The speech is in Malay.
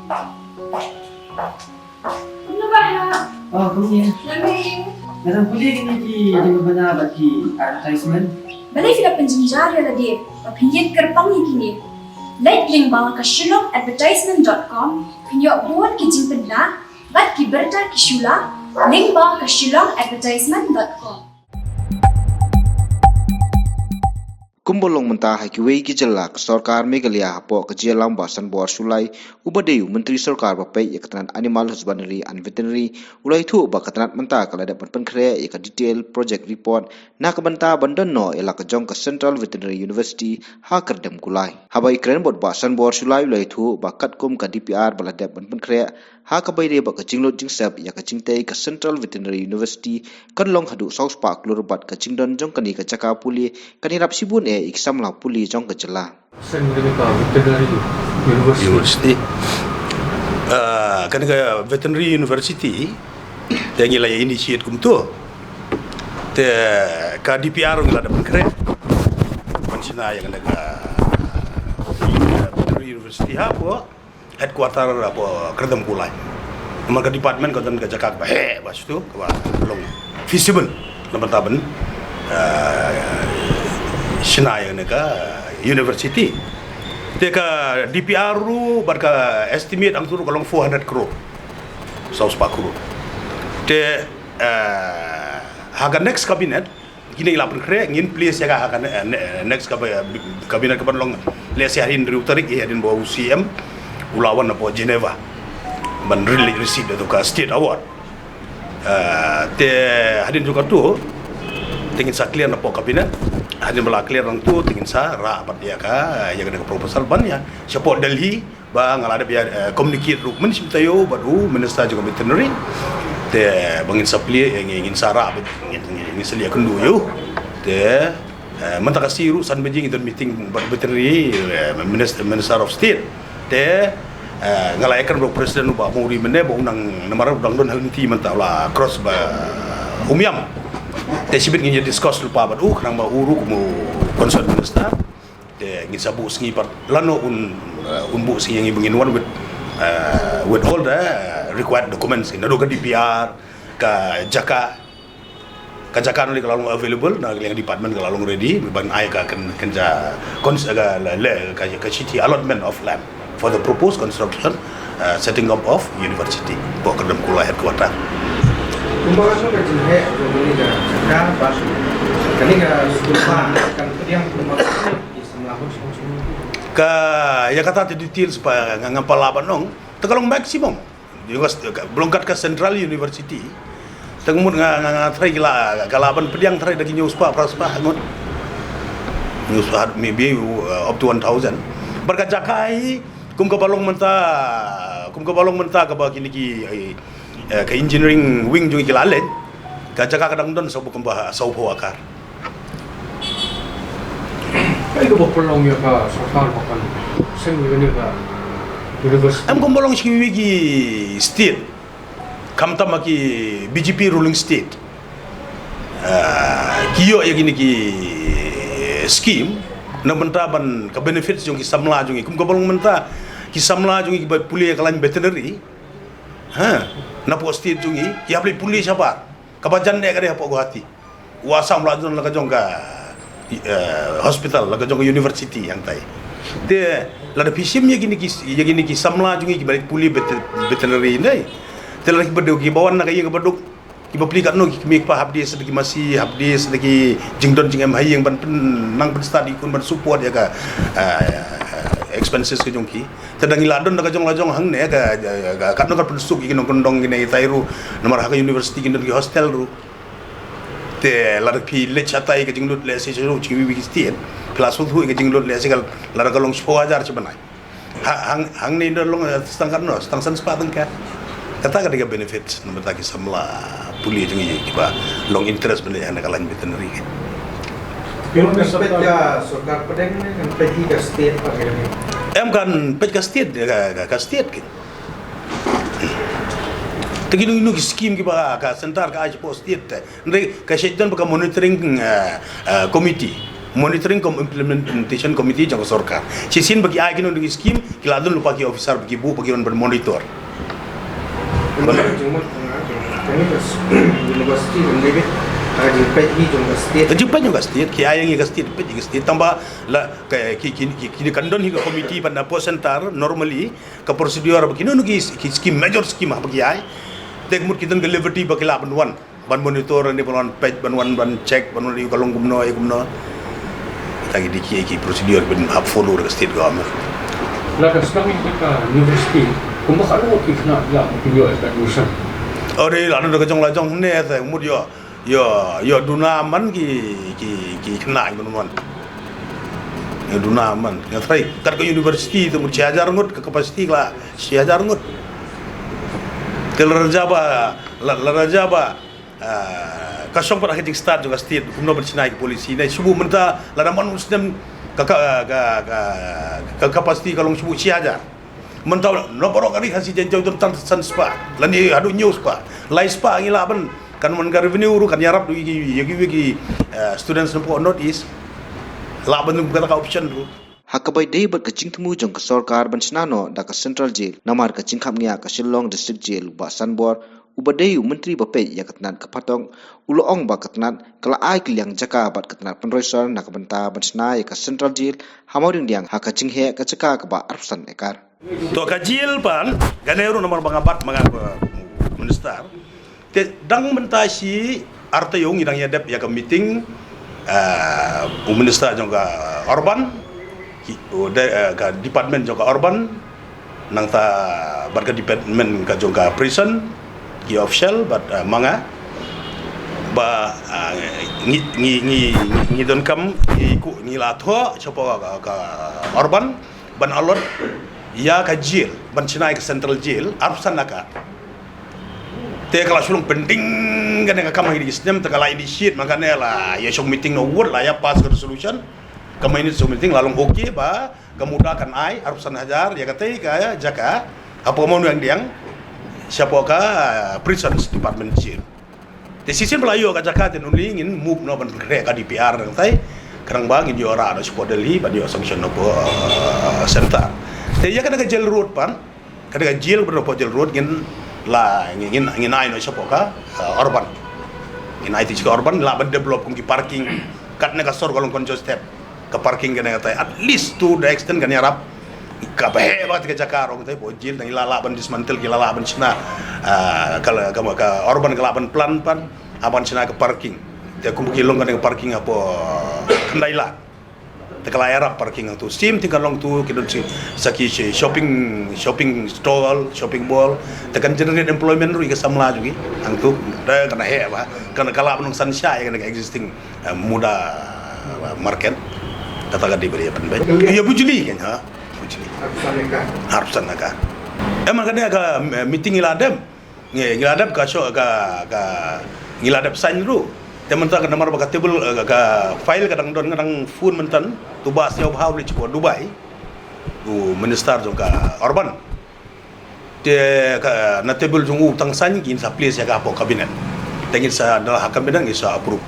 Ano ba ha? Oh, kuya. Lamig. Narang kuya gini di mana bagi advertisement. Balay sila penjenjar ya tadi. Papinjit kerpang ini. Like link bawah ke shillongadvertisement.com. Pinyo buat kijing pedla. Bat kiberta kishula. Link bawah ke shillongadvertisement.com. Kumbolong mentah hakiwei ki jelak sarkar Meghalaya hapo ke jelang basan bor sulai ubadeyu menteri sarkar bapai yakatan animal husbandry and veterinary ulai thu bakatan mentah kala dapat penkre ya detail project report nak banta bandan no elak jong ke Central Veterinary University ha kerdem kulai habai kren bot basan bor sulai ulai thu bakat kum ka DPR baladap penkre ha ka bayre ba ka jinglot jingsap ya ka jingtai ke Central Veterinary University kan long hadu South Park lurbat ka jingdon jong kani ka caka puli kani rap sibun iksam la puli jong ka jela Central Veterinary University. Kan ke Veterinary University yang nilai initiate kum tu. Te ka DPR ngala da keren. Pancina yang ada Veterinary University apa headquarter apa kerdam kulai. Nomor ke department ko dan ke Jakarta bas tu ka long feasible nomor taben Sina yang neka university. Teka DPR ru barka estimate ang turu kalong 400 crore. South Park crore. Te haga next cabinet gini lapan kre ngin place ya haga next cabinet kapan long lesi hari ini utarik hari ini bawa UCM ulawan apa Geneva. Ban really receive itu ka state award. Te hari juga tu tingin sa clear na po kabinet hadin bala clear ang tu tingin sa rapat ya ka yang ada proposal ban ya support Delhi ba ngalada biya communicate ru municip tayo baru minister juga veterinary te bangin sa pli ingin sa rapat ingin selia kendu yo te mentaka siru san beijing itu meeting veterinary minister of state te ngalaikan bro presiden ba muri mene ba unang namara udang don halti mentala cross ba umyam te sibit ngi discuss lupa ba nang ba uru kumu concern minister te ngi sabu sngi par lano un bu si yang ibengin one with all the required documents in do ka DPR ka jaka no kalau available na yang department kalau ready ban ai ka kenja aga le ka city allotment of land for the proposed construction setting up of university po kedem kula headquarter. Kumbaga so kecil jadi kan basu kali sekolah kan yang bermaksud melakukan ka ya kata detail supaya ngampal laban nong tekalong maksimum juga belum kat ke Central University tengmut ngatrai gila kalaban pediang trai dagi news pa praspa ngot news maybe up to 1000 berkat jakai kum ka balong menta ka ba kini ki ke engineering wing juga kilalen ka jaka kadang don so bukan bah so po akar Ay ko bolong ya ka sarkar makan sing ni ka university am kumbolong siwi ki state kamta maki BJP ruling state kiyo ya gini ki scheme na mentaban ka benefits yung kisamla yung kum kumbolong menta kisamla yung ki puli kalan veterinary na po state jungi ya beli puli siapa kabajan ne kare hapo Guwahati wasam ladon laga jongka hospital laga jongka university yang tai te lada pisim ya gini ki samla jungi ki balik puli veterinary nei te lagi beduk ki bawan na kay beduk ki bapli kat no ki mi pa habdi sedeki masih habdi sedeki jingdon jing em hayeng ban nang ban study kun ban support ya ka expenses ke jongki tadang iladon daga jong lajong hang ne ka kat no kat pensuk ki nong kondong gini tairu nomor haka university ki ndon hostel ru te lar pi le chatai ke jinglut le se ru chi wi stien plus hu ke jinglut le se gal lar ka long 10,000 cibanai hang ne ndon long stang kan no stang san sepateng ka kata ka diga benefit nomor taki samla puli jungi ki ba long interest benda yang kalan veterinary ke Yung pet ka sarkar pedeng ni kan pet ka state pa kaya ni em kan pet ka state ke teginu inu scheme ki ba ka sentar ka aja post state ndre ka shedan ba monitoring committee monitoring implementation committee jang sarkar sisin bagi ai kino ngi scheme kila dun lupa ki officer bagi bu bagi on monitor Cuma kami terus universiti lebih jumpai di universiti. Jumpa juga state ki ai ngi state pe ngi state tambah la ki kandon hi committee pada center normally ka prosedur bagi no ngi scheme major scheme bagi ai tek mut kitan ke liberty bagi la ban monitor ni ban page ban check ban ni kalong gumno lagi di prosedur ben follow the state government. Lalu sekarang kita universiti, kumba kalau kita nak video kat Nusan. Oh deh, lalu dah kacang lajang ni saya umur ya dunaman ki kena iman. Ya dunaman, ya try. Kat ke universiti tu umur 6,000 ngut ke kapasiti lah 6,000 ngut. Kalau raja ba kasong pada ketik start juga state kuno bercinai ke polisi nai subuh menta ladaman muslim ka kapasiti kalau subuh 6,000 menta no borok kali hasi janjau tentang san spa lani adu news spa lai spa ngila ban kan man revenue ru kan yarap du yagi students no notice la ban kata option ru Hakabai day bat kacing temu jong ke sarkar ban sinano da ka central jail namar kacing khamnya ka Shillong district jail ba Sanbor ubadayu menteri bapei ya katnan kapatong uloong ba katnan kala ai kliang jaka bat katnan penroisan nak benta ban sina ya ka central jail hamauding diang hakacing he ka caka ka ba arsan ekar to ka jail pan ganeru nomor bangabat mga minister te dang mentasi arta yung idang yadep ya ka meeting minister jong ka Orban ka department jong ka Orban nang ta barka department ka jong ka prison ki official but manga ba ngi don kam ngi la tho chopo ka Orban ban alot ya ka jail ban chinai ka central jail arsan naka te kala sulung penting kan nga kamay di system ta kala initiate makanya la ya shong meeting no word la ya pass resolution kamay ni so meeting lalong okay ba kemudakan ai arsan hajar ya katai ka jaka apa mau yang diang siapa ka prisons department jail di sisi Melayu ka jaka ten only ingin move no ban kre ka DPR nang tai kerang bang in ora ada support deli ba dio sanction no center te ya kada ka jail road pan kada ka jail berapa jail road ngin la ngin ai no siapa ka Orban ngin ai ti Orban la ban develop kum ki parking kat na ka sor kolong konjo step ke parking kena kata at least to the extent kan yarap kabe ba tiga jakar orang tai bojil nang ilala ban dismantle kilala ban sina kala ka Orban kala ban plan pan aban sina ke parking te kum kilong kan ke parking apa kendaila te kala yarap parking tu sim tinggal long tu kidon saki shopping stall shopping mall te kan generate employment ru ke samla juga ang tu da kana he ba kana kala ban sunshine kan existing muda market katakan diberi apa baik ya bujuli kan ha bujuli harus naga emang kan ka meeting iladem ngiladap ka show ka ngiladap sign ru teman ta ka nomor ba table ka file kadang don kadang phone mentan tu bas yo how rich ko Dubai tu minister jong ka Orban te ka na table jong utang sign kin sa place ya ka po cabinet tengin sa adalah kabinet isa approve